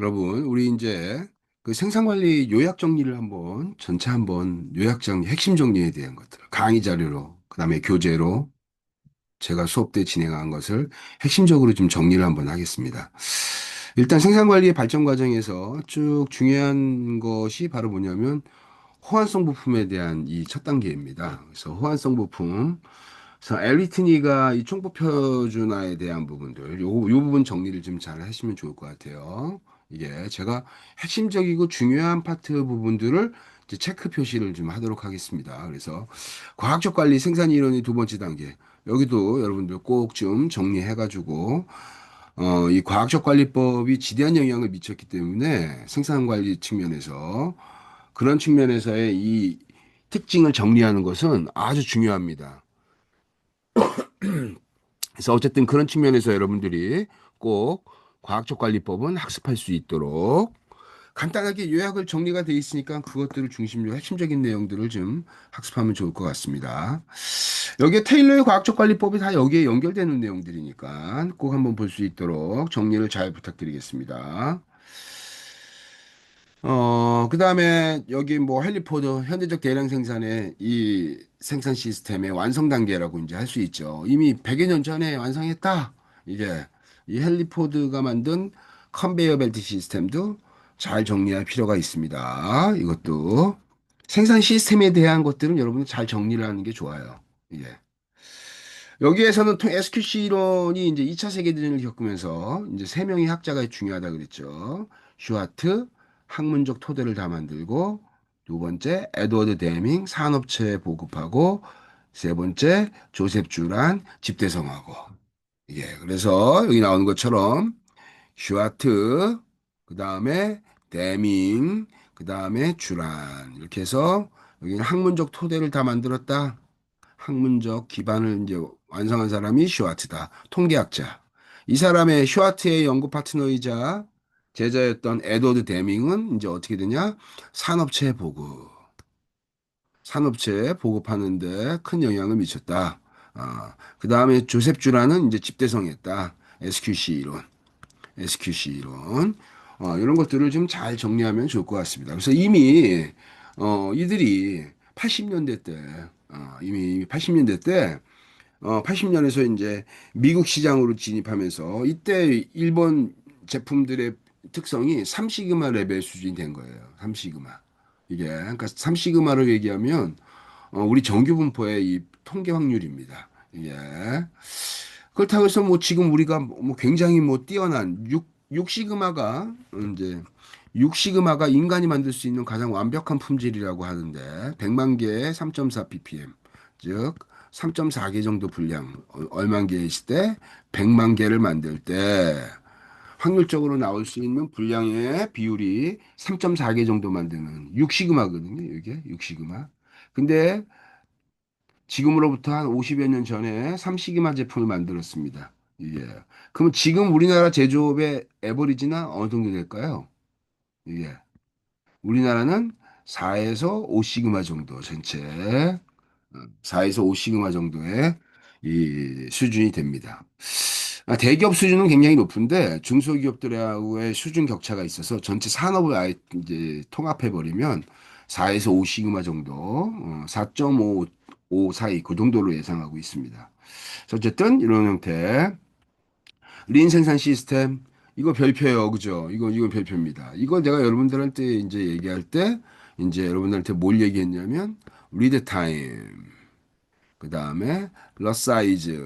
여러분, 우리 이제 그 생산관리 요약 정리를 한번, 전체 한번 요약 정리, 핵심 정리에 대한 것들, 강의 자료로, 그 다음에 교재로 제가 수업 때 진행한 것을 핵심적으로 좀 정리를 한번 하겠습니다. 일단 생산관리의 발전 과정에서 쭉 중요한 것이 바로 뭐냐면 호환성 부품에 대한 이 첫 단계입니다. 그래서 호환성 부품, 그래서 엘리트니가 이 총부 표준화에 대한 부분들, 요 부분 정리를 좀 잘 하시면 좋을 것 같아요. 이게 제가 핵심적이고 중요한 파트 부분들을 이제 체크 표시를 좀 하도록 하겠습니다. 그래서 과학적 관리 생산 이론의 두 번째 단계. 여기도 여러분들 꼭 좀 정리해가지고, 이 과학적 관리법이 지대한 영향을 미쳤기 때문에 생산 관리 측면에서 그런 측면에서의 이 특징을 정리하는 것은 아주 중요합니다. 그래서 어쨌든 그런 측면에서 여러분들이 꼭 과학적 관리법은 학습할 수 있도록 간단하게 요약을 정리가 돼 있으니까 그것들을 중심으로 핵심적인 내용들을 좀 학습하면 좋을 것 같습니다. 여기에 테일러의 과학적 관리법이 다 여기에 연결되는 내용들이니까 꼭 한번 볼 수 있도록 정리를 잘 부탁드리겠습니다. 그 다음에 여기 뭐 헬리포드 현대적 대량 생산의 이 생산 시스템의 완성 단계라고 이제 할 수 있죠. 이미 100여 년 전에 완성했다. 이게 이 헬리포드가 만든 컨베이어 벨트 시스템도 잘 정리할 필요가 있습니다. 이것도 생산 시스템에 대한 것들은 여러분 잘 정리를 하는 게 좋아요. 예. 여기에서는 SQC 이론이 이제 2차 세계대전을 겪으면서 이제 세 명의 학자가 중요하다 그랬죠. 슈와트, 학문적 토대를 다 만들고, 두 번째, 에드워드 데밍, 산업체 보급하고, 세 번째, 조셉 주란, 집대성하고. 예, 그래서 여기 나오는 것처럼 슈와트, 그 다음에 데밍, 그 다음에 주란. 이렇게 해서 여기는 학문적 토대를 다 만들었다. 학문적 기반을 이제 완성한 사람이 슈와트다. 통계학자. 이 사람의 슈와트의 연구 파트너이자 제자였던 에드워드 데밍은 이제 어떻게 되냐? 산업체 보급. 산업체에 보급하는데 큰 영향을 미쳤다. 그 다음에 조셉 주라는 이제 집대성했다. SQC 이론. SQC 이론. 이런 것들을 좀 잘 정리하면 좋을 것 같습니다. 그래서 이미, 이들이 80년대 때, 이미 80년대 때 80년에서 이제 미국 시장으로 진입하면서 이때 일본 제품들의 특성이 3시그마 레벨 수준이 된 거예요. 3시그마. 이게 그러니까 3시그마를 얘기하면 우리 정규 분포의 이 통계 확률입니다. 이게 그렇다고 해서 뭐 지금 우리가 뭐 굉장히 뭐 뛰어난 6시그마가 이제 6시그마가 인간이 만들 수 있는 가장 완벽한 품질이라고 하는데 100만 개에 3.4 ppm 즉 3.4개 정도 분량 얼만 개 있을 때 100만 개를 만들 때 확률적으로 나올 수 있는 분량의 비율이 3.4개 정도 만드는 6시그마거든요. 이게 6시그마. 근데 지금으로부터 한 50여 년 전에 3시그마 제품을 만들었습니다. 이게. 그럼 지금 우리나라 제조업의 에버리지는 어느 정도 될까요? 이게. 우리나라는 4에서 5시그마 정도 전체 4에서 5시그마 정도의 이 수준이 됩니다. 대기업 수준은 굉장히 높은데 중소기업들하고의 수준 격차가 있어서 전체 산업을 아예 이제 통합해 버리면 4에서 5시그마 정도, 4.5 사이 그 정도로 예상하고 있습니다. 어쨌든 이런 형태 린 생산 시스템 이거 별표예요, 그죠? 이건 별표입니다. 이거 내가 여러분들한테 이제 얘기할 때 이제 여러분들한테 뭘 얘기했냐면 리드 타임, 그 다음에 러 사이즈,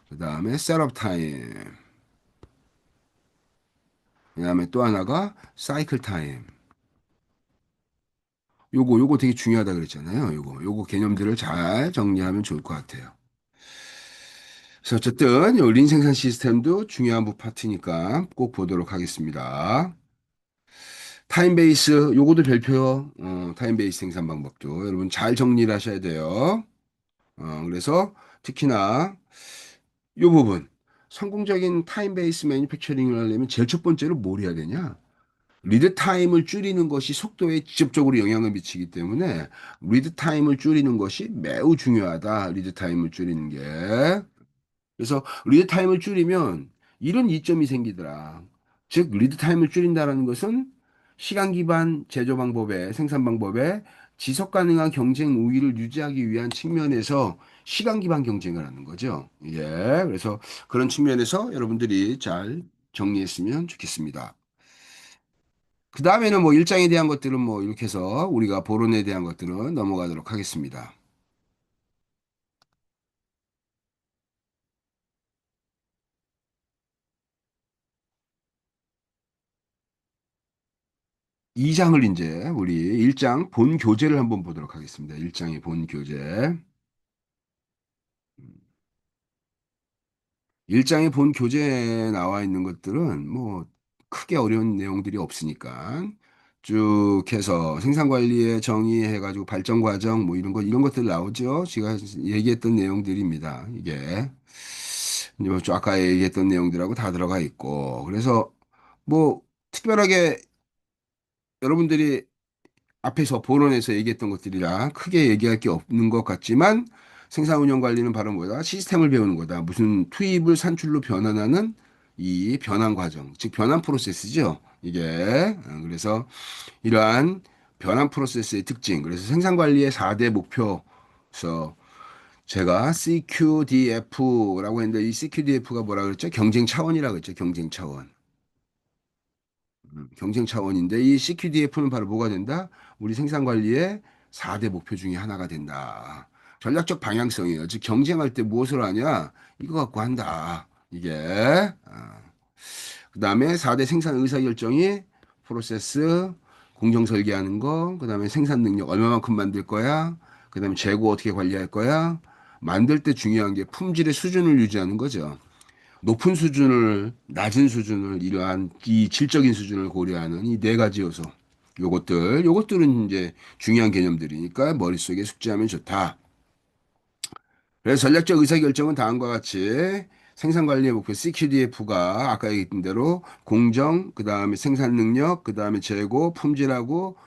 그 다음에 셋업 타임, 그 다음에 또 하나가 사이클 타임. 요거 되게 중요하다 그랬잖아요. 요거 개념들을 잘 정리하면 좋을 것 같아요. 그래서 어쨌든 린 생산 시스템도 중요한 파트니까 꼭 보도록 하겠습니다. 타임 베이스 요거도 별표 타임 베이스 생산 방법도 여러분 잘 정리를 하셔야 돼요. 그래서 특히나 요 부분 성공적인 타임 베이스 매니팩처링을 하려면 제일 첫 번째로 뭘 해야 되냐? 리드 타임을 줄이는 것이 속도에 직접적으로 영향을 미치기 때문에 리드 타임을 줄이는 것이 매우 중요하다. 리드 타임을 줄이는 게. 그래서 리드 타임을 줄이면 이런 이점이 생기더라. 즉, 리드 타임을 줄인다는 것은 시간 기반 제조 방법에, 생산 방법에 지속 가능한 경쟁 우위를 유지하기 위한 측면에서 시간 기반 경쟁을 하는 거죠. 예. 그래서 그런 측면에서 여러분들이 잘 정리했으면 좋겠습니다. 그 다음에는 뭐 일장에 대한 것들은 뭐 이렇게 해서 우리가 보론에 대한 것들은 넘어가도록 하겠습니다. 2장을 이제 우리 1장 본 교재를 한번 보도록 하겠습니다. 1장의 본 교재. 1장의 본 교재에 나와 있는 것들은 뭐 크게 어려운 내용들이 없으니까 쭉 해서 생산 관리의 정의해가지고 발전 과정 뭐 이런 것들 나오죠. 제가 얘기했던 내용들입니다. 이게 뭐좀 아까 얘기했던 내용들하고 다 들어가 있고 그래서 뭐 특별하게 여러분들이 앞에서 본원에서 얘기했던 것들이라 크게 얘기할 게 없는 것 같지만 생산 운영 관리는 바로 뭐다? 시스템을 배우는 거다. 무슨 투입을 산출로 변환하는 이 변환 과정, 즉 변환 프로세스죠. 이게 그래서 이러한 변환 프로세스의 특징, 그래서 생산 관리의 4대 목표에서 제가 CQDF라고 했는데 이 CQDF가 뭐라 그랬죠? 경쟁 차원이라고 했죠. 경쟁 차원. 경쟁 차원인데 이 CQDF는 바로 뭐가 된다? 우리 생산 관리의 4대 목표 중에 하나가 된다. 전략적 방향성이에요. 즉 경쟁할 때 무엇을 하냐? 이거 갖고 한다. 이게 그다음에 4대 생산 의사결정이 프로세스 공정 설계하는 거, 그다음에 생산 능력 얼마만큼 만들 거야? 그다음에 재고 어떻게 관리할 거야? 만들 때 중요한 게 품질의 수준을 유지하는 거죠. 높은 수준을, 낮은 수준을, 이러한 이 질적인 수준을 고려하는 이 네 가지 요소. 요것들은 이제 중요한 개념들이니까 머릿속에 숙지하면 좋다. 그래서 전략적 의사결정은 다음과 같이 생산관리의 목표 CQDF가 아까 얘기했던 대로 공정, 그 다음에 생산 능력, 그 다음에 재고, 품질하고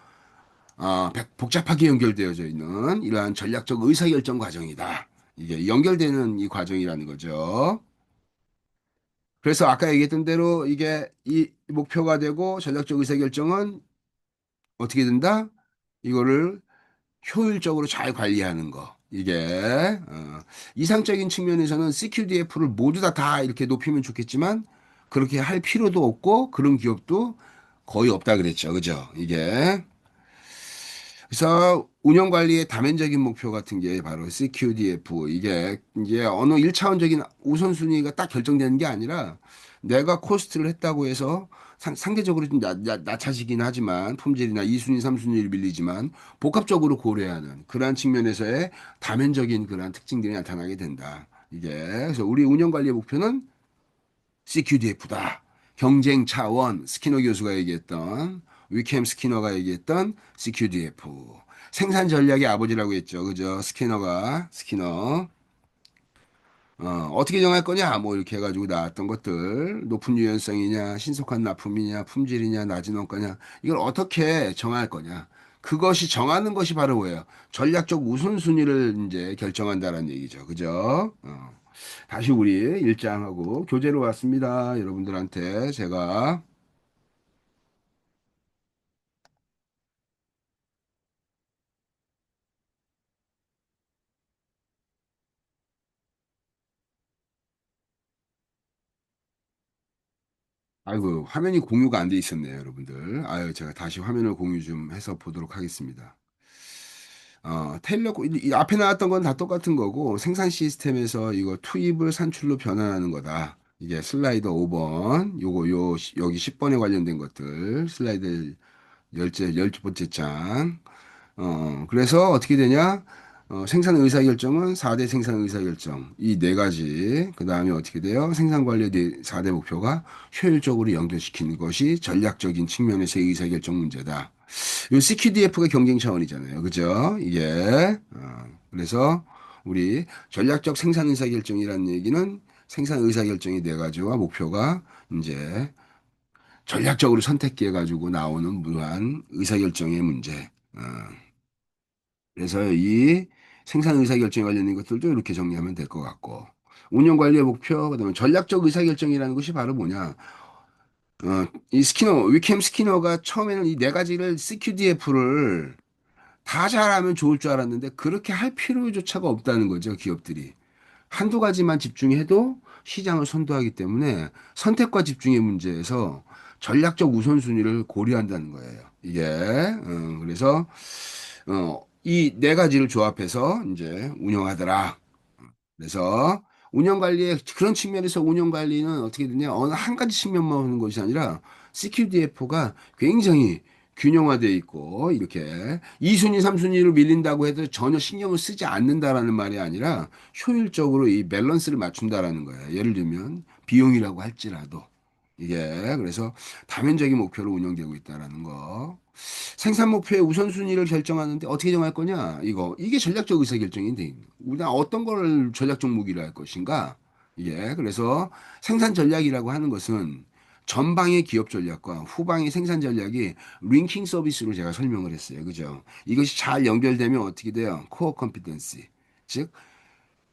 복잡하게 연결되어져 있는 이러한 전략적 의사결정 과정이다. 이게 연결되는 이 과정이라는 거죠. 그래서 아까 얘기했던 대로 이게 이 목표가 되고 전략적 의사결정은 어떻게 된다? 이거를 효율적으로 잘 관리하는 거. 이게 이상적인 측면에서는 CQDF를 모두 다 이렇게 높이면 좋겠지만 그렇게 할 필요도 없고 그런 기업도 거의 없다 그랬죠. 그죠? 이게 그래서 운영 관리의 다면적인 목표 같은 게 바로 CQDF 이게 이제 어느 1차원적인 우선순위가 딱 결정되는 게 아니라 내가 코스트를 했다고 해서 상대적으로 좀 낮아지긴 하지만 품질이나 2순위, 3순위를 밀리지만 복합적으로 고려하는 그러한 측면에서의 다면적인 그러한 특징들이 나타나게 된다. 이게 그래서 우리 운영 관리의 목표는 CQDF다. 경쟁 차원 스키너 교수가 얘기했던 위켐 스키너가 얘기했던 CQDF. 생산 전략의 아버지라고 했죠. 그죠? 스키너. 어떻게 정할 거냐? 뭐 이렇게 해가지고 나왔던 것들. 높은 유연성이냐, 신속한 납품이냐, 품질이냐, 낮은 원가냐. 이걸 어떻게 정할 거냐? 그것이 정하는 것이 바로 뭐예요? 전략적 우선순위를 이제 결정한다는 얘기죠. 그죠? 다시 우리 일장하고 교재로 왔습니다. 여러분들한테 제가 아이고 화면이 공유가 안 돼 있었네요, 여러분들. 아유 제가 다시 화면을 공유 좀 해서 보도록 하겠습니다. 이 앞에 나왔던 건 다 똑같은 거고 생산 시스템에서 이거 투입을 산출로 변환하는 거다. 이게 슬라이드 5번, 여기 10번에 관련된 것들, 슬라이드 열 번째 장. 그래서 어떻게 되냐? 생산 의사결정은 4대 생산 의사결정. 이 네 가지. 그 다음에 어떻게 돼요? 생산 관리 4대 목표가 효율적으로 연결시키는 것이 전략적인 측면에서의 의사결정 문제다. 요 CQDF가 경쟁 차원이잖아요. 그죠? 이게. 그래서 우리 전략적 생산 의사결정이라는 얘기는 생산 의사결정이 네 가지와 목표가 이제 전략적으로 선택해가지고 나오는 무한 의사결정의 문제. 그래서 이 생산 의사결정에 관련된 것들도 이렇게 정리하면 될 것 같고 운영 관리의 목표, 그다음에 전략적 의사결정이라는 것이 바로 뭐냐? 이 스키너, 위켐 스키너가 처음에는 이 네 가지를 CQDF를 다 잘하면 좋을 줄 알았는데 그렇게 할 필요조차가 없다는 거죠, 기업들이. 한두 가지만 집중해도 시장을 선도하기 때문에 선택과 집중의 문제에서 전략적 우선순위를 고려한다는 거예요. 이게, 그래서, 이 네 가지를 조합해서 이제 운영하더라. 그래서 운영 관리에 그런 측면에서 운영 관리는 어떻게 되냐 어느 한 가지 측면만 보는 것이 아니라 CQDF가 굉장히 균형화돼 있고 이렇게 2순위, 3순위로 밀린다고 해도 전혀 신경을 쓰지 않는다라는 말이 아니라 효율적으로 이 밸런스를 맞춘다라는 거예요. 예를 들면 비용이라고 할지라도 이게 그래서 다면적인 목표로 운영되고 있다라는 거. 생산 목표의 우선순위를 결정하는데 어떻게 정할 거냐? 이게 전략적 의사결정인데 우리가 어떤 걸 전략적 무기로 할 것인가? 이게 그래서 생산 전략이라고 하는 것은 전방의 기업 전략과 후방의 생산 전략이 링킹 서비스로 제가 설명을 했어요. 그죠? 이것이 잘 연결되면 어떻게 돼요? 코어 컴피ten시. 즉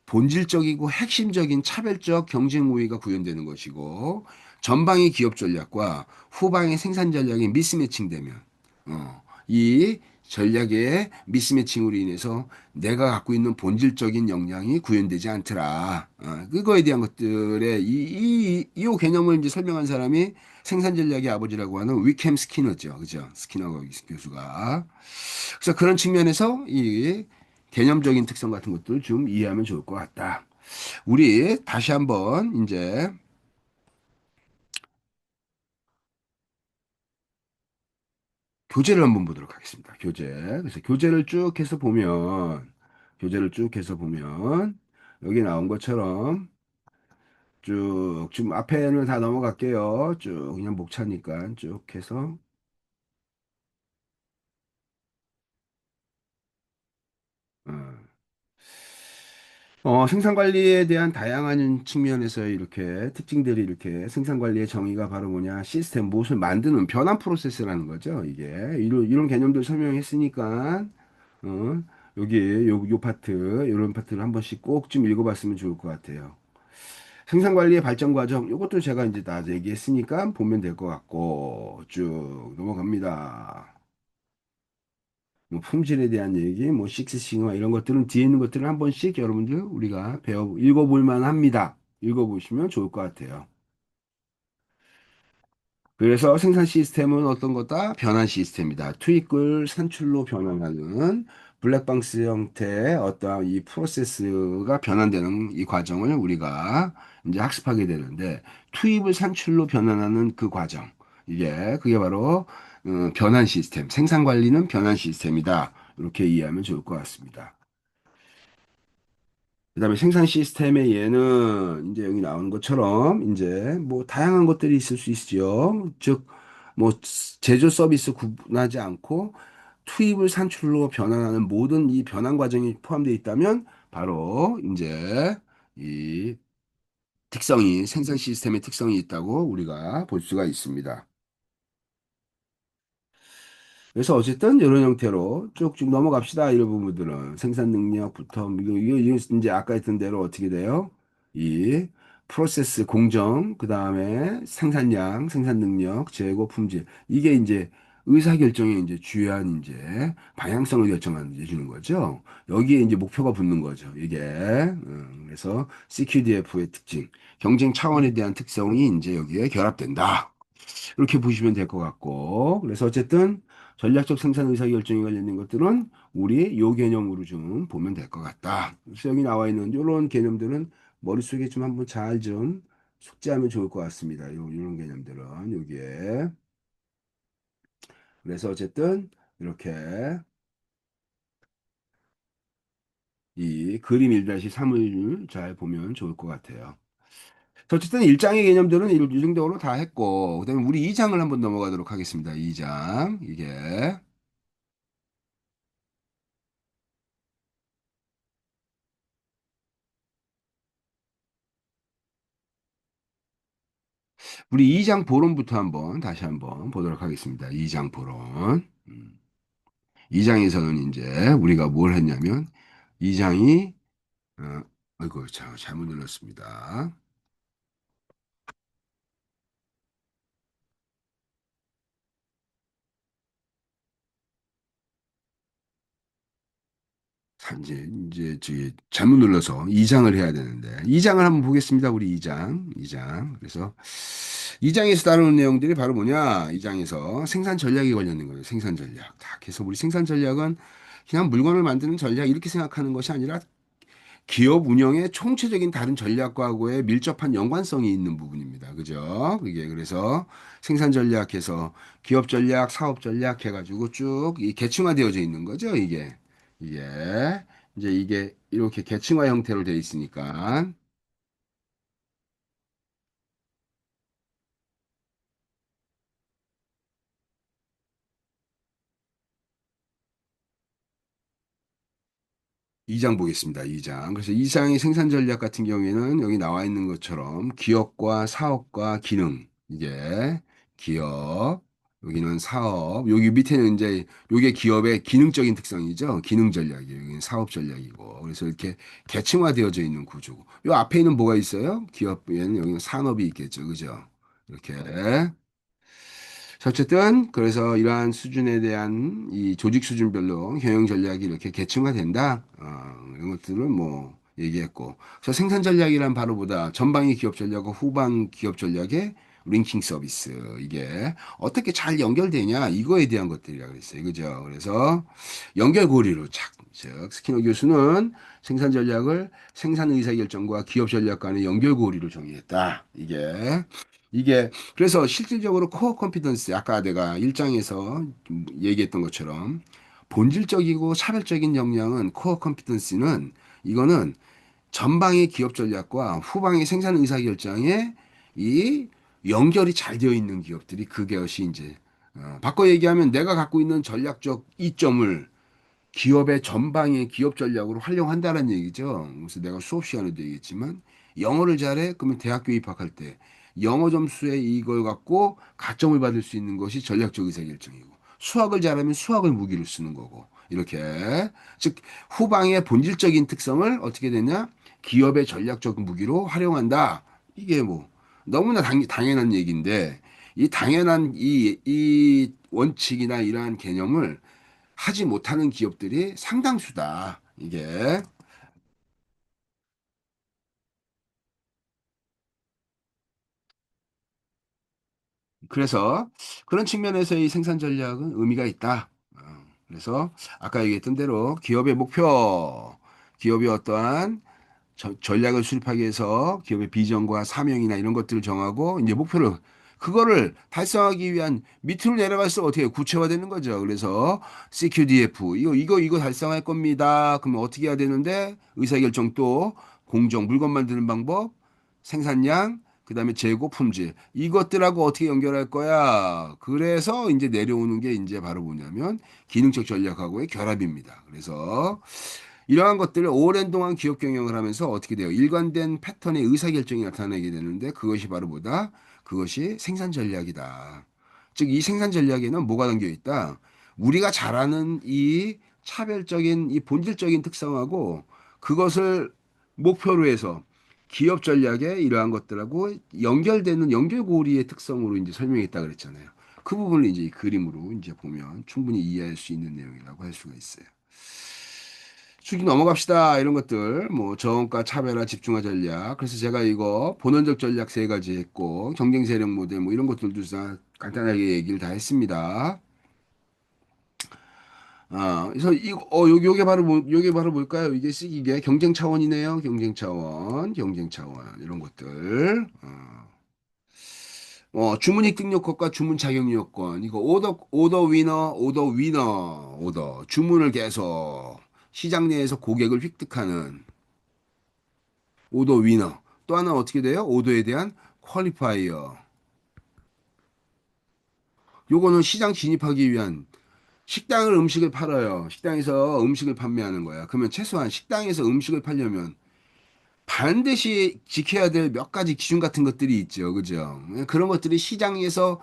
본질적이고 핵심적인 차별적 경쟁 우위가 구현되는 것이고 전방의 기업 전략과 후방의 생산 전략이 미스매칭되면 이 전략의 미스매칭으로 인해서 내가 갖고 있는 본질적인 역량이 구현되지 않더라. 그거에 대한 것들의 이 개념을 이제 설명한 사람이 생산 전략의 아버지라고 하는 위켐 스키너죠. 그죠? 스키너 교수가. 그래서 그런 측면에서 이 개념적인 특성 같은 것들 좀 이해하면 좋을 것 같다. 우리 다시 한번 이제 교재를 한번 보도록 하겠습니다. 교재. 그래서 교재를 쭉 해서 보면, 여기 나온 것처럼 쭉, 지금 앞에는 다 넘어갈게요. 쭉, 그냥 목차니까 쭉 해서, 어, 생산 관리에 대한 다양한 측면에서 이렇게 특징들이 이렇게 생산 관리의 정의가 바로 뭐냐, 시스템, 무엇을 만드는 변환 프로세스라는 거죠. 이게 이런 개념들 설명했으니까 어, 여기 요 파트, 이런 파트를 한 번씩 꼭 좀 읽어봤으면 좋을 것 같아요. 생산 관리의 발전 과정, 이것도 제가 이제 다 얘기했으니까 보면 될 것 같고 쭉 넘어갑니다. 뭐 품질에 대한 얘기, 뭐 식스시그마 이런 것들은 뒤에 있는 것들을 한 번씩 여러분들 우리가 읽어볼 만합니다. 읽어보시면 좋을 것 같아요. 그래서 생산 시스템은 어떤 거다? 변환 시스템이다. 투입을 산출로 변환하는 블랙박스 형태의 어떠한 이 프로세스가 변환되는 이 과정을 우리가 이제 학습하게 되는데 투입을 산출로 변환하는 그 과정. 그게 바로 변환 시스템. 생산 관리는 변환 시스템이다. 이렇게 이해하면 좋을 것 같습니다. 그다음에 생산 시스템의 예는 이제 여기 나오는 것처럼 이제 뭐 다양한 것들이 있을 수 있죠. 즉, 뭐 제조 서비스 구분하지 않고 투입을 산출로 변환하는 모든 이 변환 과정이 포함되어 있다면 바로 이제 이 생산 시스템의 특성이 있다고 우리가 볼 수가 있습니다. 그래서 어쨌든 이런 형태로 쭉쭉 넘어갑시다. 이런 부분들은 생산 능력부터 이거 이제 아까 했던 대로 어떻게 돼요? 이 프로세스 공정, 그 다음에 생산량, 생산 능력, 재고 품질 이게 이제 의사결정에 이제 주요한 이제 방향성을 결정하는 데 주는 거죠. 여기에 이제 목표가 붙는 거죠. 이게 그래서 CQDF의 특징, 경쟁 차원에 대한 특성이 이제 여기에 결합된다. 이렇게 보시면 될 것 같고, 그래서 어쨌든 전략적 생산 의사결정에 관련된 것들은 우리 요 개념으로 좀 보면 될 것 같다. 그래서 여기 나와 있는 이런 개념들은 머릿속에 좀 한번 잘 좀 숙지하면 좋을 것 같습니다. 이런 개념들은 여기에. 그래서 어쨌든 이렇게 이 그림 1-3을 잘 보면 좋을 것 같아요. 어쨌든 1장의 개념들은 이 정도로 다 했고, 그다음에 우리 2장을 한번 넘어가도록 하겠습니다. 2장. 우리 2장 보론부터 다시 한번 보도록 하겠습니다. 2장 보론. 2장에서는 이제 우리가 뭘 했냐면 2장이 아이고 잘못 눌렀습니다. 이제 저기 잘못 눌러서 2장을 해야 되는데 2장을 한번 보겠습니다. 우리 2장. 그래서 2장에서 다루는 내용들이 바로 뭐냐? 2장에서 생산 전략이 걸렸는 거예요. 생산 전략. 다 그래서 우리 생산 전략은 그냥 물건을 만드는 전략 이렇게 생각하는 것이 아니라 기업 운영의 총체적인 다른 전략과의 밀접한 연관성이 있는 부분입니다. 그죠? 그게 그래서 생산 전략해서 기업 전략, 사업 전략 해가지고 쭉 이 계층화되어져 있는 거죠. 이게 이제 이게 이렇게 계층화 형태로 되어 있으니까 2장 보겠습니다. 2장. 그래서 2장의 생산 전략 같은 경우에는 여기 나와 있는 것처럼 기업과 사업과 기능, 이게 기업, 여기는 사업, 여기 밑에는 이제 요게 기업의 기능적인 특성이죠. 기능 전략이에요. 여기는 사업 전략이고. 그래서 이렇게 계층화되어져 있는 구조고. 요 앞에 있는 뭐가 있어요? 기업에는 여기는 산업이 있겠죠. 그죠? 이렇게. 어쨌든 그래서 이러한 수준에 대한 이 조직 수준별로 경영 전략이 이렇게 계층화된다. 이런 것들을 뭐 얘기했고. 그래서 생산 전략이란 바로 보다 전방위 기업 전략과 후방 기업 전략의 링킹 서비스 이게 어떻게 잘 연결되냐 이거에 대한 것들이라 그랬어요. 그죠? 그래서 연결고리로 착. 즉 스키너 교수는 생산 전략을 생산 의사결정과 기업 전략 간의 연결고리로 정의했다. 이게 그래서 실질적으로 코어 컴피던스 아까 내가 1장에서 얘기했던 것처럼 본질적이고 차별적인 역량은 코어 컴피던스는 이거는 전방의 기업 전략과 후방의 생산 의사 결정에 이 연결이 잘 되어 있는 기업들이 그것이 이제 바꿔 얘기하면 내가 갖고 있는 전략적 이점을 기업의 전방의 기업 전략으로 활용한다는 얘기죠. 그래서 내가 수업 시간에도 얘기했지만 영어를 잘해? 그러면 대학교 입학할 때 영어 점수에 이걸 갖고 가점을 받을 수 있는 것이 전략적 의사결정이고 수학을 잘하면 수학을 무기로 쓰는 거고 이렇게 즉 후방의 본질적인 특성을 어떻게 되냐? 기업의 전략적 무기로 활용한다. 이게 뭐 너무나 당연한 얘기인데 이 당연한 이 원칙이나 이러한 개념을 하지 못하는 기업들이 상당수다. 이게. 그래서 그런 측면에서 이 생산 전략은 의미가 있다. 그래서 아까 얘기했던 대로 기업의 목표, 기업이 어떠한 전략을 수립하기 위해서 기업의 비전과 사명이나 이런 것들을 정하고 이제 목표를 그거를 달성하기 위한 밑으로 내려갈수록 어떻게 구체화되는 거죠. 그래서 CQDF 이거 달성할 겁니다. 그러면 어떻게 해야 되는데 의사결정 또 공정 물건 만드는 방법, 생산량, 그다음에 재고 품질 이것들하고 어떻게 연결할 거야. 그래서 이제 내려오는 게 이제 바로 뭐냐면 기능적 전략하고의 결합입니다. 그래서 이러한 것들을 오랜 동안 기업 경영을 하면서 어떻게 돼요? 일관된 패턴의 의사결정이 나타나게 되는데 그것이 바로 뭐다? 그것이 생산 전략이다. 즉, 이 생산 전략에는 뭐가 담겨 있다? 우리가 잘하는 이 차별적인 이 본질적인 특성하고 그것을 목표로 해서 기업 전략에 이러한 것들하고 연결되는 연결고리의 특성으로 이제 설명했다 그랬잖아요. 그 부분을 이제 이 그림으로 이제 보면 충분히 이해할 수 있는 내용이라고 할 수가 있어요. 수기 넘어갑시다. 이런 것들, 뭐, 저원가, 차별화, 집중화 전략. 그래서 제가 이거 본원적 전략 세 가지 했고, 경쟁 세력 모델, 뭐, 이런 것들도 다 간단하게 얘기를 다 했습니다. 그래서 요게 바로 요게 바로 뭘까요? 이게 경쟁 차원이네요. 경쟁 차원, 이런 것들. 주문 획득 요건과 주문 자격 요건. 이거 오더. 주문을 계속 시장 내에서 고객을 획득하는 오더 위너. 또 하나 어떻게 돼요? 오더에 대한 퀄리파이어. 요거는 시장 진입하기 위한 식당을 음식을 팔아요. 식당에서 음식을 판매하는 거야. 그러면 최소한 식당에서 음식을 팔려면 반드시 지켜야 될 몇 가지 기준 같은 것들이 있죠. 그죠? 그런 것들이 시장에서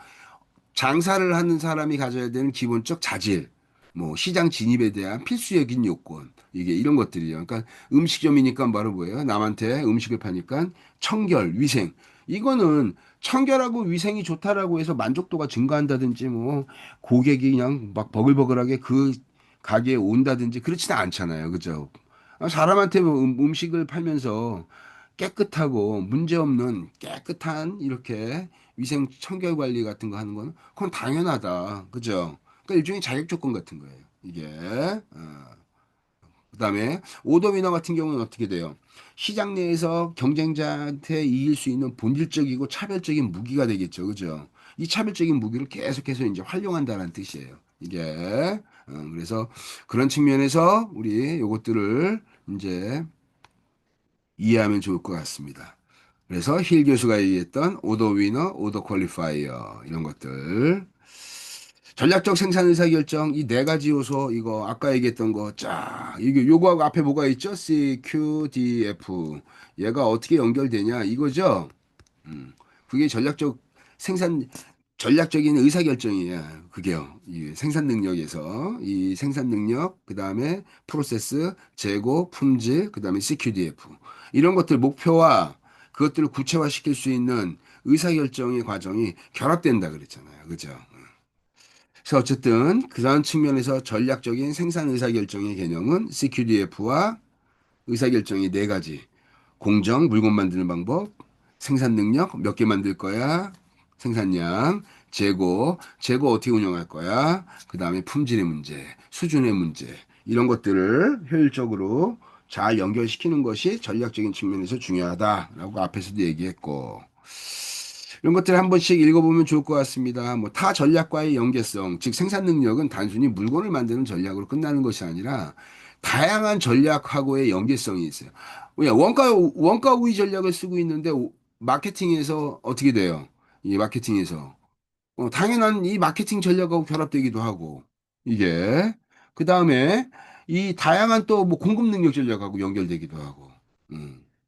장사를 하는 사람이 가져야 되는 기본적 자질, 뭐 시장 진입에 대한 필수적인 요건, 이게 이런 것들이요. 그러니까 음식점이니까 바로 뭐예요? 남한테 음식을 파니까 청결, 위생. 이거는 청결하고 위생이 좋다라고 해서 만족도가 증가한다든지 뭐 고객이 그냥 막 버글버글하게 그 가게에 온다든지 그렇지는 않잖아요. 그죠? 사람한테 뭐 음식을 팔면서 깨끗하고 문제없는 깨끗한 이렇게 위생 청결 관리 같은 거 하는 거는 그건 당연하다. 그죠? 그러니까 일종의 자격 조건 같은 거예요. 이게. 그다음에 오더 위너 같은 경우는 어떻게 돼요? 시장 내에서 경쟁자한테 이길 수 있는 본질적이고 차별적인 무기가 되겠죠. 그죠? 이 차별적인 무기를 계속해서 이제 활용한다는 뜻이에요. 이게. 그래서 그런 측면에서 우리 요것들을 이제 이해하면 좋을 것 같습니다. 그래서 힐 교수가 얘기했던 오더 위너, 오더 퀄리파이어 이런 것들. 전략적 생산 의사결정 이 네 가지 요소 이거 아까 얘기했던 거 쫙 이게 요거하고 앞에 뭐가 있죠? C, Q, D, F 얘가 어떻게 연결되냐 이거죠? 그게 생산 전략적인 의사결정이에요. 그게요. 이 생산 능력에서 이 생산 능력 그다음에 프로세스, 재고, 품질 그다음에 CQDF 이런 것들 목표와 그것들을 구체화시킬 수 있는 의사결정의 과정이 결합된다 그랬잖아요. 그죠? 그래서 어쨌든 그런 측면에서 전략적인 생산 의사결정의 개념은 CQDF와 의사결정이 네 가지. 공정, 물건 만드는 방법, 생산 능력, 몇 개 만들 거야, 생산량, 재고 어떻게 운영할 거야, 그 다음에 품질의 문제, 수준의 문제, 이런 것들을 효율적으로 잘 연결시키는 것이 전략적인 측면에서 중요하다라고 앞에서도 얘기했고, 이런 것들 한 번씩 읽어보면 좋을 것 같습니다. 뭐 타 전략과의 연계성, 즉 생산 능력은 단순히 물건을 만드는 전략으로 끝나는 것이 아니라 다양한 전략하고의 연계성이 있어요. 왜 원가 우위 전략을 쓰고 있는데 마케팅에서 어떻게 돼요? 이 마케팅에서 당연한 이 마케팅 전략하고 결합되기도 하고 이게 그 다음에 이 다양한 또 뭐 공급 능력 전략하고 연결되기도 하고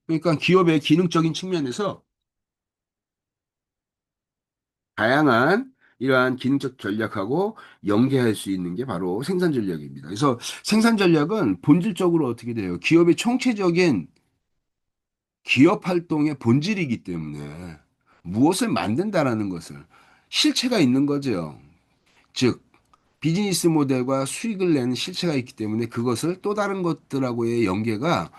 그러니까 기업의 기능적인 측면에서 다양한 이러한 기능적 전략하고 연계할 수 있는 게 바로 생산 전략입니다. 그래서 생산 전략은 본질적으로 어떻게 돼요? 기업의 총체적인 기업 활동의 본질이기 때문에 무엇을 만든다라는 것을 실체가 있는 거죠. 즉, 비즈니스 모델과 수익을 내는 실체가 있기 때문에 그것을 또 다른 것들하고의 연계가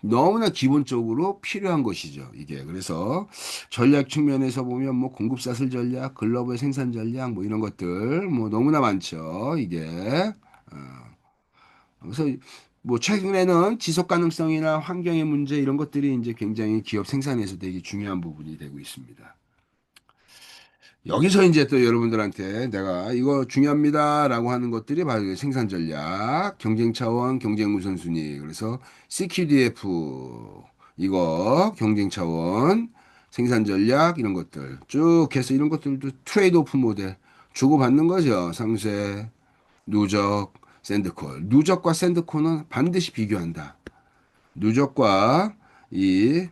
너무나 기본적으로 필요한 것이죠. 이게 그래서 전략 측면에서 보면 뭐 공급 사슬 전략, 글로벌 생산 전략 뭐 이런 것들 뭐 너무나 많죠. 이게 그래서 뭐 최근에는 지속 가능성이나 환경의 문제 이런 것들이 이제 굉장히 기업 생산에서 되게 중요한 부분이 되고 있습니다. 여기서 이제 또 여러분들한테 내가 이거 중요합니다라고 하는 것들이 바로 생산 전략, 경쟁 차원, 경쟁 우선순위. 그래서 CQDF 이거 경쟁 차원, 생산 전략 이런 것들 쭉 해서 이런 것들도 트레이드 오프 모델 주고받는 거죠. 상세, 누적, 샌드콜. 누적과 샌드콜은 반드시 비교한다. 누적과 이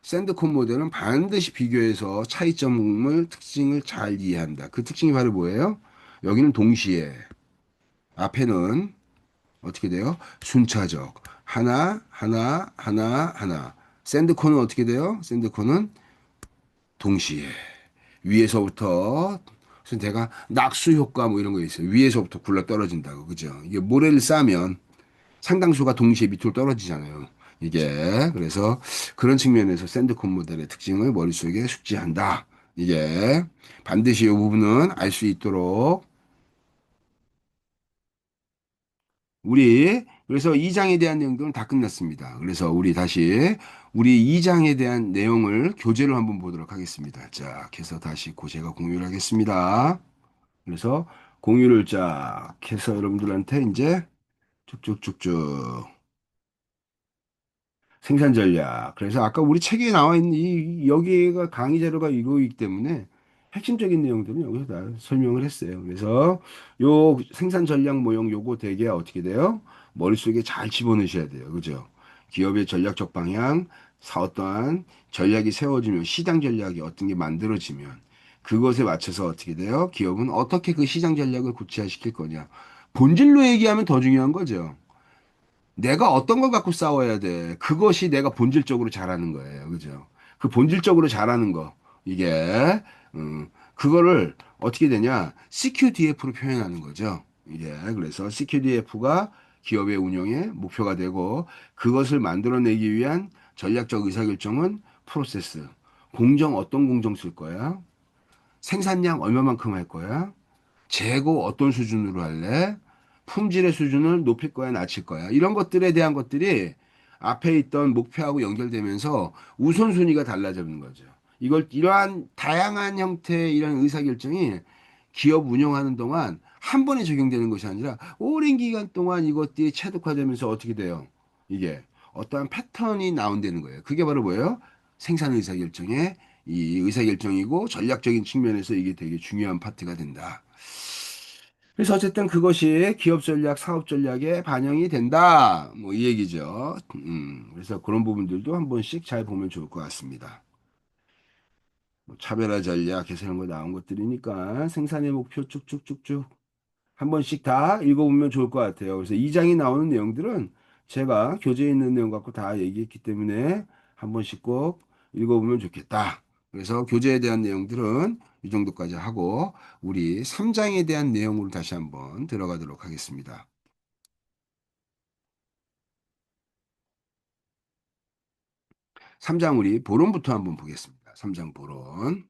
샌드콘 모델은 반드시 비교해서 차이점을 특징을 잘 이해한다. 그 특징이 바로 뭐예요? 여기는 동시에 앞에는 어떻게 돼요? 순차적 하나 하나 하나 하나. 샌드콘은 어떻게 돼요? 샌드콘은 동시에 위에서부터 그래서 내가 낙수 효과 뭐 이런 거 있어요. 위에서부터 굴러 떨어진다고 그죠? 이게 모래를 싸면 상당수가 동시에 밑으로 떨어지잖아요. 이게 그래서 그런 측면에서 샌드콘 모델의 특징을 머릿속에 숙지한다. 이게 반드시 이 부분은 알 수 있도록 우리 그래서 2장에 대한 내용들은 다 끝났습니다. 그래서 우리 다시 우리 2장에 대한 내용을 교재로 한번 보도록 하겠습니다. 자, 해서 다시 제가 공유를 하겠습니다. 그래서 공유를 쫙 해서 여러분들한테 이제 쭉쭉쭉쭉 생산 전략. 그래서 아까 우리 책에 나와 있는 여기가 강의 자료가 이거이기 때문에 핵심적인 내용들은 여기서 다 설명을 했어요. 그래서 요 생산 전략 모형 요거 되게 어떻게 돼요? 머릿속에 잘 집어넣으셔야 돼요. 그죠? 기업의 전략적 방향, 어떠한 전략이 세워지면 시장 전략이 어떤 게 만들어지면 그것에 맞춰서 어떻게 돼요? 기업은 어떻게 그 시장 전략을 구체화시킬 거냐. 본질로 얘기하면 더 중요한 거죠. 내가 어떤 걸 갖고 싸워야 돼. 그것이 내가 본질적으로 잘하는 거예요. 그죠? 그 본질적으로 잘하는 거. 이게, 그거를 어떻게 되냐. CQDF로 표현하는 거죠. 이게 그래서 CQDF가 기업의 운영의 목표가 되고 그것을 만들어내기 위한 전략적 의사결정은 프로세스. 공정 어떤 공정 쓸 거야? 생산량 얼마만큼 할 거야? 재고 어떤 수준으로 할래? 품질의 수준을 높일 거야, 낮출 거야? 이런 것들에 대한 것들이 앞에 있던 목표하고 연결되면서 우선순위가 달라지는 거죠. 이걸 이러한 다양한 형태의 이런 의사결정이 기업 운영하는 동안 한 번에 적용되는 것이 아니라 오랜 기간 동안 이것들이 체득화되면서 어떻게 돼요? 이게 어떠한 패턴이 나온다는 거예요. 그게 바로 뭐예요? 생산 의사결정의 이 의사결정이고 전략적인 측면에서 이게 되게 중요한 파트가 된다. 그래서 어쨌든 그것이 기업 전략, 사업 전략에 반영이 된다. 뭐 이 얘기죠. 그래서 그런 부분들도 한 번씩 잘 보면 좋을 것 같습니다. 뭐 차별화 전략, 해서 이런 거 나온 것들이니까 생산의 목표 쭉쭉쭉쭉 한 번씩 다 읽어보면 좋을 것 같아요. 그래서 2장이 나오는 내용들은 제가 교재에 있는 내용 갖고 다 얘기했기 때문에 한 번씩 꼭 읽어보면 좋겠다. 그래서 교재에 대한 내용들은 이 정도까지 하고 우리 3장에 대한 내용으로 다시 한번 들어가도록 하겠습니다. 3장 우리 보론부터 한번 보겠습니다. 3장 보론.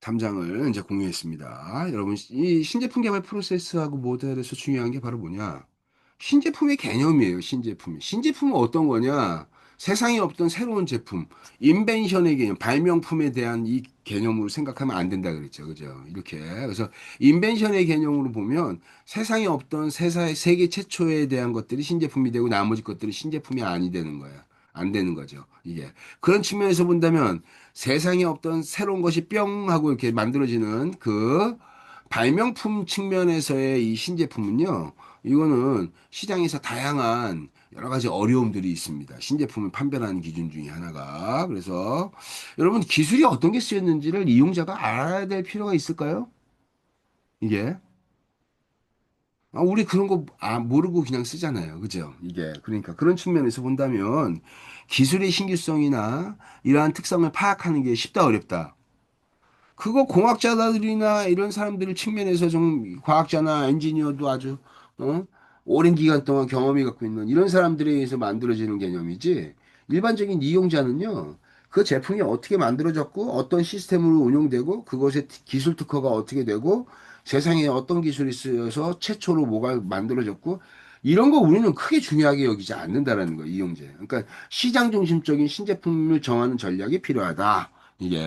3장을 이제 공유했습니다. 여러분, 이 신제품 개발 프로세스하고 모델에서 중요한 게 바로 뭐냐? 신제품의 개념이에요, 신제품이. 신제품은 어떤 거냐? 세상에 없던 새로운 제품, 인벤션의 개념, 발명품에 대한 이 개념으로 생각하면 안 된다 그랬죠. 그죠? 이렇게. 그래서 인벤션의 개념으로 보면 세상에 없던 세계 최초에 대한 것들이 신제품이 되고 나머지 것들이 신제품이 아니 되는 거야. 안 되는 거죠. 이게. 그런 측면에서 본다면 세상에 없던 새로운 것이 뿅 하고 이렇게 만들어지는 그 발명품 측면에서의 이 신제품은요, 이거는 시장에서 다양한 여러 가지 어려움들이 있습니다. 신제품을 판별하는 기준 중에 하나가. 그래서 여러분 기술이 어떤 게 쓰였는지를 이용자가 알아야 될 필요가 있을까요? 이게. 우리 그런 거 모르고 그냥 쓰잖아요. 그죠? 이게. 그러니까 그런 측면에서 본다면 기술의 신규성이나 이러한 특성을 파악하는 게 쉽다, 어렵다. 그거 공학자들이나 이런 사람들 측면에서 좀 과학자나 엔지니어도 아주 어? 오랜 기간 동안 경험이 갖고 있는 이런 사람들에 의해서 만들어지는 개념이지 일반적인 이용자는요 그 제품이 어떻게 만들어졌고 어떤 시스템으로 운용되고 그것의 기술 특허가 어떻게 되고 세상에 어떤 기술이 쓰여서 최초로 뭐가 만들어졌고 이런 거 우리는 크게 중요하게 여기지 않는다라는 거예요 이용자. 그러니까 시장 중심적인 신제품을 정하는 전략이 필요하다. 이게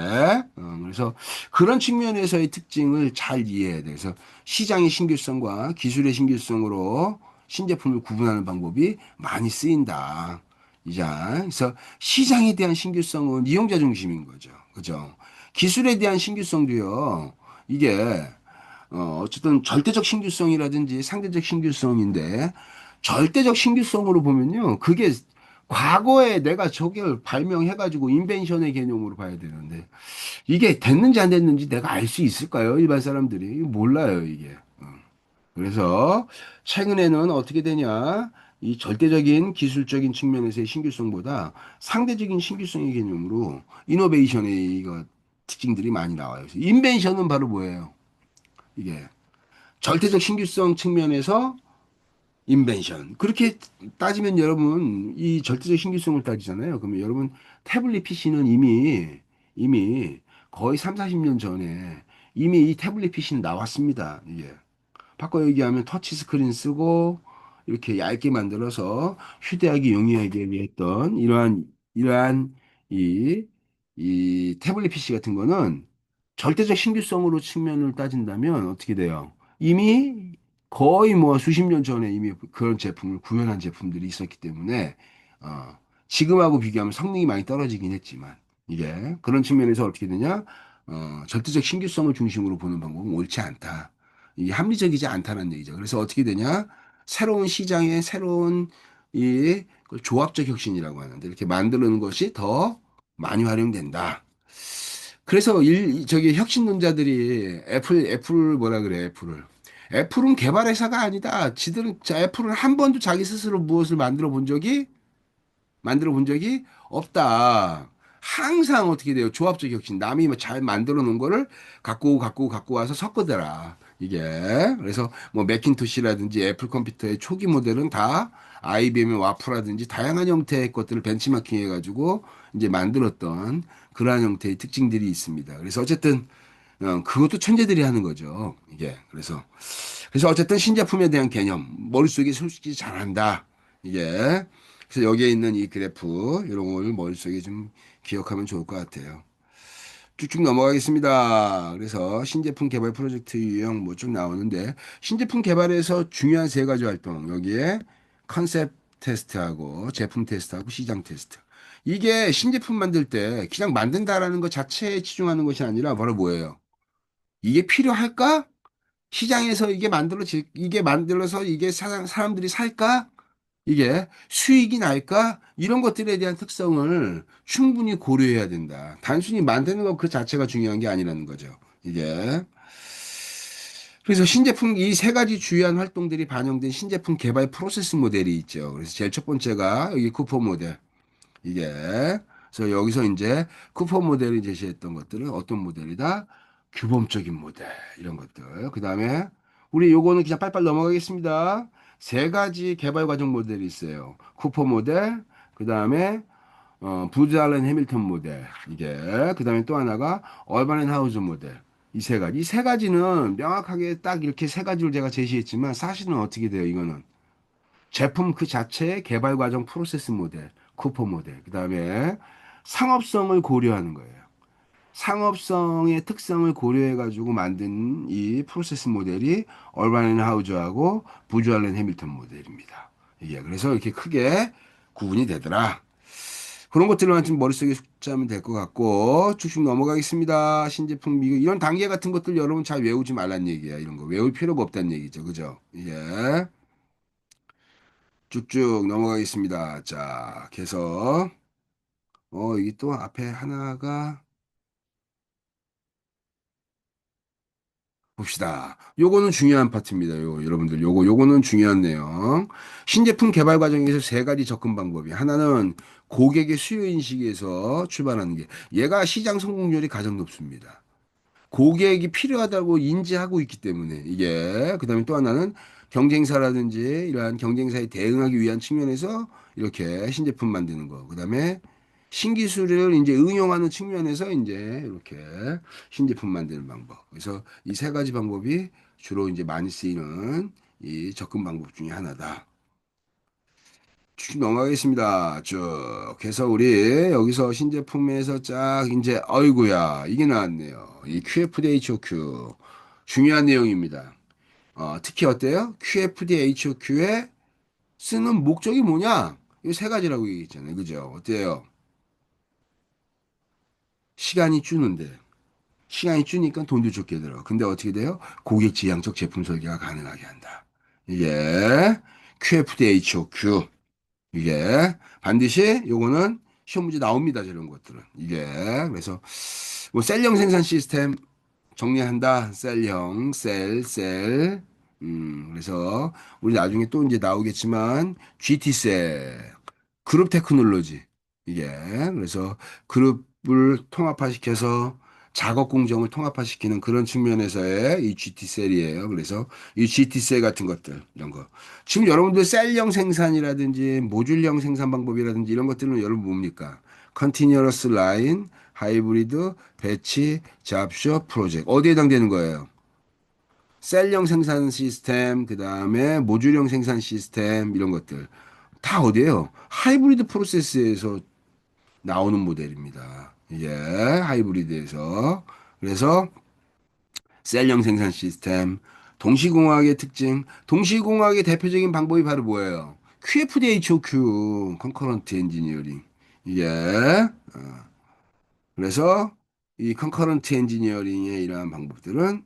그래서 그런 측면에서의 특징을 잘 이해해야 돼. 그래서 시장의 신규성과 기술의 신규성으로 신제품을 구분하는 방법이 많이 쓰인다. 이자. 그래서 시장에 대한 신규성은 이용자 중심인 거죠. 그죠? 기술에 대한 신규성도요. 이게 어쨌든 절대적 신규성이라든지 상대적 신규성인데 절대적 신규성으로 보면요. 그게 과거에 내가 저걸 발명해가지고 인벤션의 개념으로 봐야 되는데 이게 됐는지 안 됐는지 내가 알 수 있을까요? 일반 사람들이 몰라요 이게. 그래서 최근에는 어떻게 되냐? 이 절대적인 기술적인 측면에서의 신규성보다 상대적인 신규성의 개념으로 이노베이션의 이거 특징들이 많이 나와요. 그래서 인벤션은 바로 뭐예요? 이게 절대적 신규성 측면에서 인벤션. 그렇게 따지면 여러분 이 절대적 신규성을 따지잖아요. 그러면 여러분 태블릿 PC는 이미 거의 3, 40년 전에 이미 이 태블릿 PC는 나왔습니다. 이게 바꿔 얘기하면 터치 스크린 쓰고 이렇게 얇게 만들어서 휴대하기 용이하게 했던 이러한 이, 이 태블릿 PC 같은 거는 절대적 신규성으로 측면을 따진다면 어떻게 돼요? 이미 거의 뭐 수십 년 전에 이미 그런 제품을 구현한 제품들이 있었기 때문에 어, 지금하고 비교하면 성능이 많이 떨어지긴 했지만 이게 그런 측면에서 어떻게 되냐? 절대적 신규성을 중심으로 보는 방법은 옳지 않다. 이게 합리적이지 않다는 얘기죠. 그래서 어떻게 되냐? 새로운 시장에 새로운 이 그걸 조합적 혁신이라고 하는데 이렇게 만드는 것이 더 많이 활용된다. 그래서 저기 혁신론자들이 애플 뭐라 그래, 애플을. 애플은 개발 회사가 아니다. 애플은 한 번도 자기 스스로 무엇을 만들어 본 적이 없다. 항상 어떻게 돼요? 조합적 혁신. 남이 잘 만들어 놓은 거를 갖고 와서 섞어대라. 이게. 그래서 뭐 매킨토시라든지 애플 컴퓨터의 초기 모델은 다 IBM의 와프라든지 다양한 형태의 것들을 벤치마킹 해가지고 이제 만들었던 그러한 형태의 특징들이 있습니다. 그래서 어쨌든 그것도 천재들이 하는 거죠. 이게. 그래서 어쨌든 신제품에 대한 개념, 머릿속에 솔직히 잘한다. 이게. 그래서 여기에 있는 이 그래프, 이런 걸 머릿속에 좀 기억하면 좋을 것 같아요. 쭉쭉 넘어가겠습니다. 그래서 신제품 개발 프로젝트 유형 뭐 쭉 나오는데, 신제품 개발에서 중요한 세 가지 활동, 여기에 컨셉 테스트하고 제품 테스트하고 시장 테스트. 이게 신제품 만들 때 그냥 만든다라는 것 자체에 치중하는 것이 아니라 바로 뭐예요? 이게 필요할까? 시장에서 이게 만들어서 이게 사람들이 살까? 이게 수익이 날까? 이런 것들에 대한 특성을 충분히 고려해야 된다. 단순히 만드는 것 그 자체가 중요한 게 아니라는 거죠. 이게. 그래서 신제품 이 세 가지 주요한 활동들이 반영된 신제품 개발 프로세스 모델이 있죠. 그래서 제일 첫 번째가 여기 쿠퍼 모델. 이게. 그래서 여기서 이제 쿠퍼 모델이 제시했던 것들은 어떤 모델이다? 규범적인 모델. 이런 것들. 그 다음에 우리 요거는 그냥 빨빨 넘어가겠습니다. 세 가지 개발 과정 모델이 있어요. 쿠퍼 모델, 그 다음에 부즈 알렌 해밀턴 모델. 이게. 그 다음에 또 하나가 얼반 앤 하우즈 모델. 이 세 가지. 이 세 가지는 명확하게 딱 이렇게 세 가지를 제가 제시했지만 사실은 어떻게 돼요? 이거는. 제품 그 자체의 개발 과정 프로세스 모델, 쿠퍼 모델. 그다음에 상업성을 고려하는 거예요. 상업성의 특성을 고려해 가지고 만든 이 프로세스 모델이 얼반 앤 하우저하고 부주 알렌 해밀턴 모델입니다. 이게 그래서 이렇게 크게 구분이 되더라. 그런 것들만 좀 머릿속에 숙지하면 될 것 같고 쭉쭉 넘어가겠습니다. 신제품 미국 이런 단계 같은 것들 여러분 잘 외우지 말란 얘기야. 이런 거 외울 필요가 없다는 얘기죠. 그죠? 예. 쭉쭉 넘어가겠습니다. 자, 그래서 이게 또 앞에 하나가 봅시다. 요거는 중요한 파트입니다. 여러분들 요거는 중요한 내용. 신제품 개발 과정에서 세 가지 접근 방법이 하나는 고객의 수요 인식에서 출발하는 게 얘가 시장 성공률이 가장 높습니다. 고객이 필요하다고 인지하고 있기 때문에 이게 그다음에 또 하나는 경쟁사라든지 이러한 경쟁사에 대응하기 위한 측면에서 이렇게 신제품 만드는 거. 그다음에 신기술을 이제 응용하는 측면에서 이제 이렇게 신제품 만드는 방법. 그래서 이 세 가지 방법이 주로 이제 많이 쓰이는 이 접근 방법 중에 하나다. 쭉 넘어가겠습니다. 쭉. 그래서 우리 여기서 신제품에서 쫙 이제 어이구야 이게 나왔네요. 이 QFD-HOQ 중요한 내용입니다. 특히 어때요? QFD-HOQ의 쓰는 목적이 뭐냐? 이 세 가지라고 얘기했잖아요. 그죠? 어때요? 시간이 주는데 시간이 주니까 돈도 적게 들어. 근데 어떻게 돼요? 고객 지향적 제품 설계가 가능하게 한다. 이게 QFD-HOQ. 이게 반드시 요거는 시험 문제 나옵니다. 저런 것들은. 이게 그래서 뭐 셀형 생산 시스템 정리한다. 셀. 그래서 우리 나중에 또 이제 나오겠지만 GT셀 그룹 테크놀로지 이게 그래서 그룹을 통합화시켜서 작업 공정을 통합화시키는 그런 측면에서의 이 GT셀이에요. 그래서 이 GT셀 같은 것들 이런 거 지금 여러분들 셀형 생산이라든지 모듈형 생산 방법이라든지 이런 것들은 여러분 뭡니까? 컨티뉴어스 라인, 하이브리드, 배치, 잡쇼, 프로젝트 어디에 해당되는 거예요? 셀형 생산 시스템, 그 다음에 모듈형 생산 시스템 이런 것들 다 어디에요? 하이브리드 프로세스에서 나오는 모델입니다. 이게 하이브리드에서 그래서 셀형 생산 시스템, 동시공학의 특징, 동시공학의 대표적인 방법이 바로 뭐예요? QFDHOQ, 컨커런트 엔지니어링. 이게 그래서 이 컨커런트 엔지니어링의 이러한 방법들은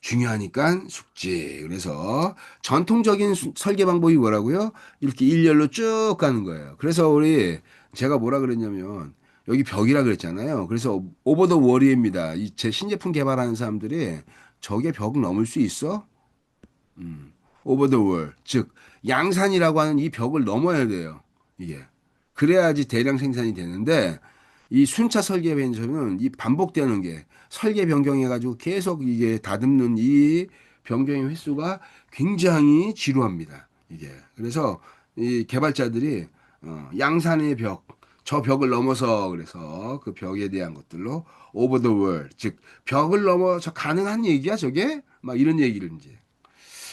중요하니까 숙지. 그래서 전통적인 설계 방법이 뭐라고요? 이렇게 일렬로 쭉 가는 거예요. 그래서 우리 제가 뭐라 그랬냐면 여기 벽이라 그랬잖아요. 그래서 오버 더 워리입니다. 이 제 신제품 개발하는 사람들이 저게 벽 넘을 수 있어? 오버 더 월, 즉 양산이라고 하는 이 벽을 넘어야 돼요. 이게 그래야지 대량 생산이 되는데 이 순차 설계 벤처는 이 반복되는 게 설계 변경해가지고 계속 이게 다듬는 이 변경의 횟수가 굉장히 지루합니다. 이게 그래서 이 개발자들이 양산의 벽, 저 벽을 넘어서 그래서 그 벽에 대한 것들로 오버 더 월, 즉 벽을 넘어 저 가능한 얘기야 저게? 막 이런 얘기를 이제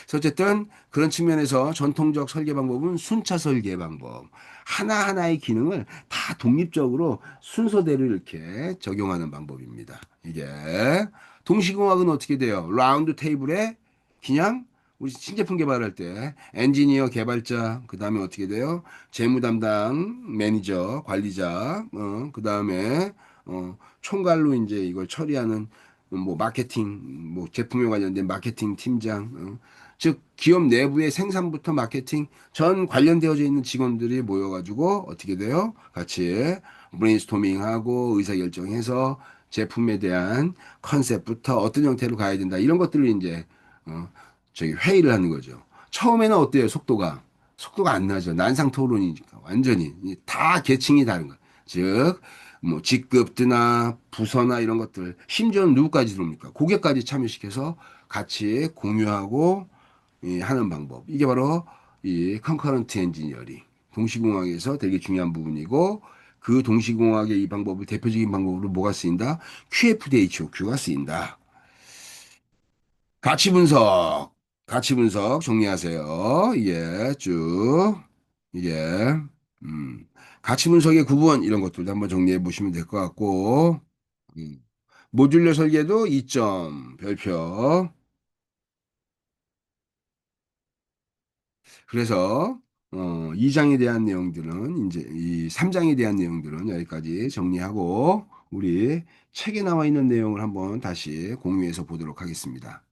그래서 어쨌든 그런 측면에서 전통적 설계 방법은 순차 설계 방법. 하나하나의 기능을 다 독립적으로 순서대로 이렇게 적용하는 방법입니다. 이게 동시공학은 어떻게 돼요? 라운드 테이블에 그냥 우리 신제품 개발할 때 엔지니어 개발자 그다음에 어떻게 돼요? 재무 담당 매니저 관리자 그다음에 총괄로 이제 이걸 처리하는 뭐 마케팅 뭐 제품에 관련된 마케팅 팀장 즉 기업 내부의 생산부터 마케팅 전 관련되어져 있는 직원들이 모여가지고 어떻게 돼요? 같이 브레인스토밍하고 의사결정해서 제품에 대한 컨셉부터 어떤 형태로 가야 된다 이런 것들을 이제 어, 저기 회의를 하는 거죠. 처음에는 어때요? 속도가 안 나죠. 난상 토론이니까 완전히 다 계층이 다른 거예요. 즉, 뭐 직급드나 부서나 이런 것들 심지어는 누구까지 들어옵니까? 고객까지 참여시켜서 같이 공유하고 하는 방법. 이게 바로 이 컨커런트 엔지니어링, 동시공학에서 되게 중요한 부분이고 그 동시공학의 이 방법을 대표적인 방법으로 뭐가 쓰인다? QFD, HOQ가 쓰인다. 가치 분석, 가치 분석 정리하세요. 이게 쭉 이게 음, 가치 분석의 구분 이런 것들도 한번 정리해 보시면 될 것 같고 음, 모듈러 설계도 2점 별표. 그래서 2장에 대한 내용들은 이제 이 3장에 대한 내용들은 여기까지 정리하고 우리 책에 나와 있는 내용을 한번 다시 공유해서 보도록 하겠습니다.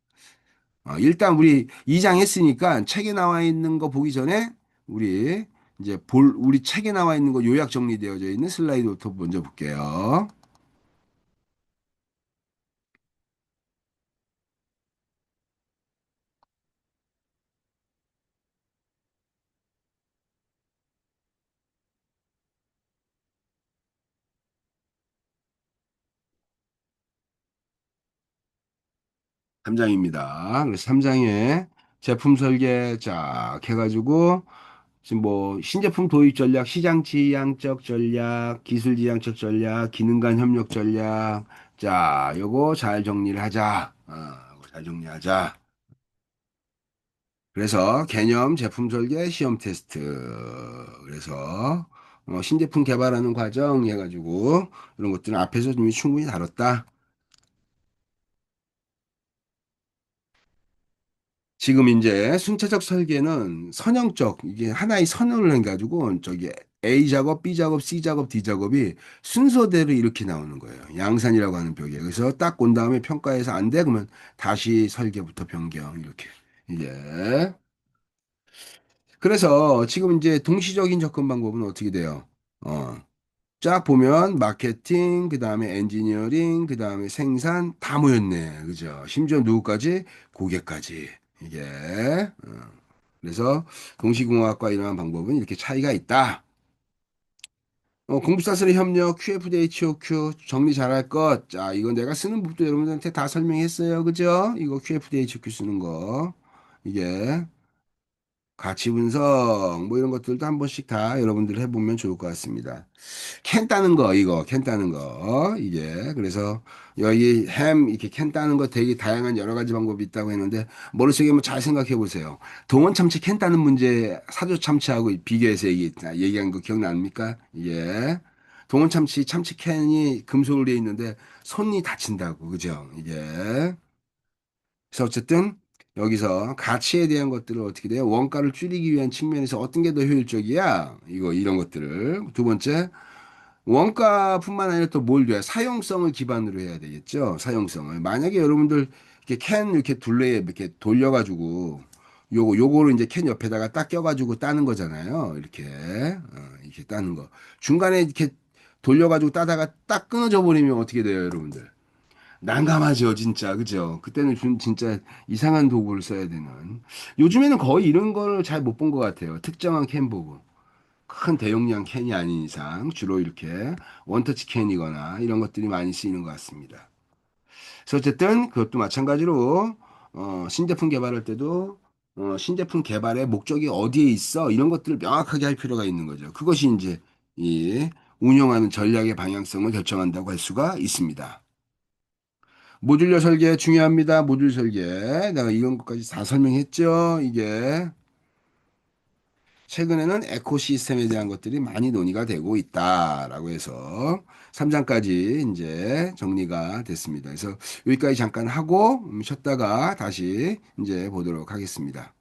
일단 우리 2장 했으니까 책에 나와 있는 거 보기 전에 우리 이제 우리 책에 나와 있는 거 요약 정리되어져 있는 슬라이드부터 먼저 볼게요. 삼장입니다 그래서 3장에 제품 설계 쫙 해가지고 지금 뭐 신제품 도입 전략, 시장 지향적 전략, 기술 지향적 전략, 기능 간 협력 전략. 자, 요거 잘 정리를 하자. 요거 잘 정리하자. 그래서 개념 제품 설계 시험 테스트. 그래서 신제품 개발하는 과정 해가지고 이런 것들은 앞에서 이미 충분히 다뤘다. 지금 이제 순차적 설계는 선형적 이게 하나의 선을 해가지고 저기 A 작업, B 작업, C 작업, D 작업이 순서대로 이렇게 나오는 거예요. 양산이라고 하는 벽에. 그래서 딱 본 다음에 평가해서 안 돼, 그러면 다시 설계부터 변경 이렇게 이제. 그래서 지금 이제 동시적인 접근 방법은 어떻게 돼요? 어, 쫙 보면 마케팅, 그 다음에 엔지니어링, 그 다음에 생산 다 모였네. 그죠? 심지어 누구까지? 고객까지. 이게. 그래서 동시공학과 이러한 방법은 이렇게 차이가 있다. 공부사슬의 협력, QFD, HOQ 정리 잘할 것. 자, 이거 내가 쓰는 법도 여러분들한테 다 설명했어요. 그죠? 이거 QFD, HOQ 쓰는 거. 이게 가치 분석, 뭐 이런 것들도 한 번씩 다 여러분들 해보면 좋을 것 같습니다. 캔 따는 거, 이거, 캔 따는 거, 이게. 그래서 여기 햄, 이렇게 캔 따는 거 되게 다양한 여러 가지 방법이 있다고 했는데, 머릿속에 한번 잘 생각해 보세요. 동원 참치 캔 따는 문제, 사조 참치하고 비교해서 얘기한 거 기억납니까? 이게. 동원 참치, 참치 캔이 금속으로 되어 있는데, 손이 다친다고, 그죠? 이게. 그래서 어쨌든, 여기서 가치에 대한 것들을 어떻게 돼요? 원가를 줄이기 위한 측면에서 어떤 게 더 효율적이야? 이런 것들을. 두 번째, 원가뿐만 아니라 또 뭘 줘야 사용성을 기반으로 해야 되겠죠. 사용성을. 만약에 여러분들 이렇게 캔 이렇게 둘레에 이렇게 돌려가지고 요거를 이제 캔 옆에다가 딱 껴가지고 따는 거잖아요. 이렇게 따는 거. 중간에 이렇게 돌려가지고 따다가 딱 끊어져 버리면 어떻게 돼요, 여러분들? 난감하죠, 진짜. 그죠? 그때는 진짜 이상한 도구를 써야 되는. 요즘에는 거의 이런 걸 잘 못 본 것 같아요. 특정한 캔 보고. 큰 대용량 캔이 아닌 이상 주로 이렇게 원터치 캔이거나 이런 것들이 많이 쓰이는 것 같습니다. 그래서 어쨌든 그것도 마찬가지로 신제품 개발할 때도 신제품 개발의 목적이 어디에 있어 이런 것들을 명확하게 할 필요가 있는 거죠. 그것이 이제 이 운영하는 전략의 방향성을 결정한다고 할 수가 있습니다. 모듈러 설계 중요합니다. 모듈 설계. 내가 이런 것까지 다 설명했죠. 이게 최근에는 에코시스템에 대한 것들이 많이 논의가 되고 있다라고 해서 3장까지 이제 정리가 됐습니다. 그래서 여기까지 잠깐 하고 쉬었다가 다시 이제 보도록 하겠습니다.